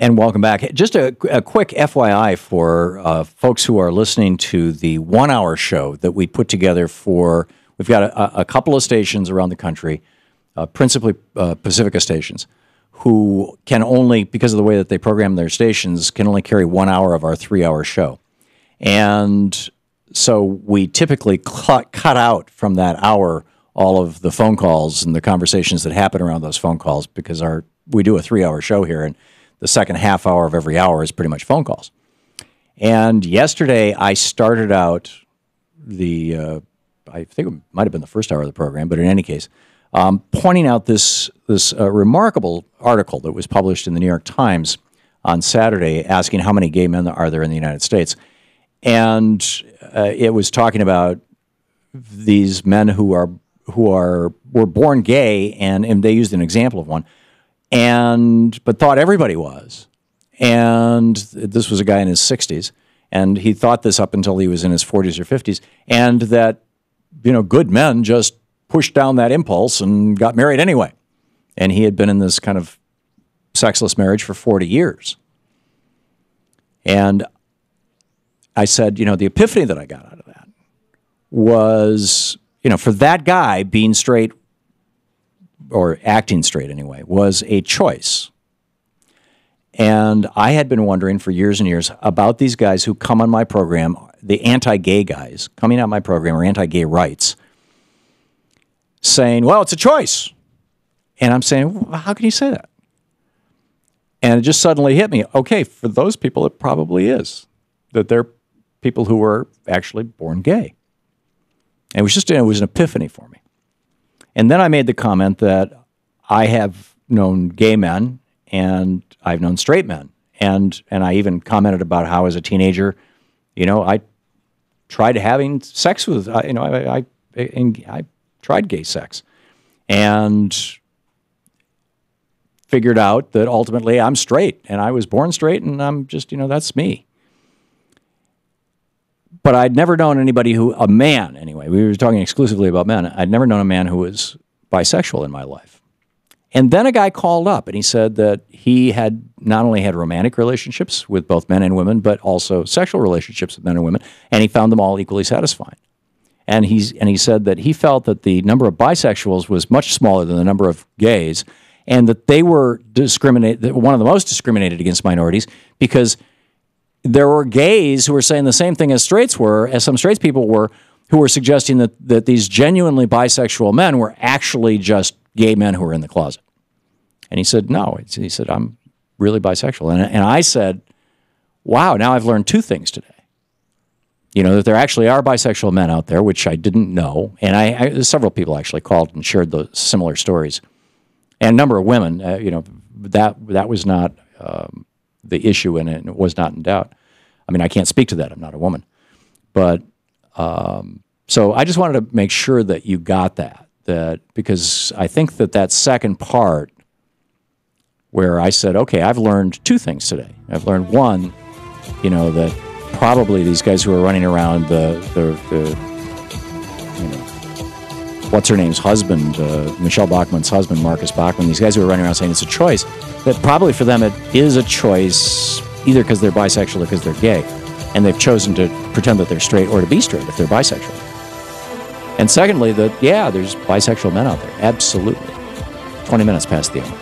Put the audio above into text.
And welcome back. Just a quick FYI for folks who are listening to the 1 hour show that we put together for, we've got a couple of stations around the country, principally Pacifica stations, who can only, because of the way that they program their stations, can only carry 1 hour of our 3 hour show. And so we typically cut out from that hour all of the phone calls and the conversations that happen around those phone calls, because we do a 3 hour show here, and the second half hour of every hour is pretty much phone calls. And yesterday I started out I think it might have been the first hour of the program, but in any case, pointing out this remarkable article that was published in the New York Times on Saturday, asking how many gay men are there in the United States. And it was talking about these men who were born gay, and they used an example of one, but thought everybody was. And this was a guy in his 60s, and he thought this up until he was in his 40s or 50s, and that, good men just pushed down that impulse and got married anyway. And he had been in this kind of sexless marriage for 40 years. And I said, the epiphany that I got out of that was, for that guy, being straight, or acting straight anyway, was a choice. And I had been wondering for years and years about these guys who come on my program, the anti-gay guys coming on my program, or anti-gay rights, saying, well, it's a choice. And I'm saying, well, how can you say that? And it just suddenly hit me, okay, for those people it probably is, that they're people who were actually born gay. And it was an epiphany for me. And then I made the comment that I have known gay men and I've known straight men. And I even commented about how as a teenager, I tried having sex with, I tried gay sex and figured out that ultimately I'm straight, and I was born straight, and I'm just, that's me. But I'd never known anybody a man anyway, we were talking exclusively about men, I'd never known a man who was bisexual in my life. And then a guy called up and he said that he had not only had romantic relationships with both men and women, but also sexual relationships with men and women, and he found them all equally satisfying. And he said that he felt that the number of bisexuals was much smaller than the number of gays, and that they were one of the most discriminated against minorities, because there were gays who were saying the same thing as some straight people were, who were suggesting that these genuinely bisexual men were actually just gay men who were in the closet. And he said, no. He said, I'm really bisexual. And I said, wow, now I've learned two things today. That there actually are bisexual men out there, which I didn't know. And several people actually called and shared those similar stories. And a number of women, that was not the issue, and it was not in doubt. I mean, I can't speak to that. I'm not a woman. But so I just wanted to make sure that you got that because I think that second part where I said, okay, I've learned two things today. I've learned one, that probably these guys who are running around what's her name's husband, Michelle Bachmann's husband, Marcus Bachmann, these guys who are running around saying it's a choice, that probably for them it is a choice either because they're bisexual or because they're gay, and they've chosen to pretend that they're straight or to be straight if they're bisexual. And secondly, there's bisexual men out there, absolutely. 20 minutes past the hour.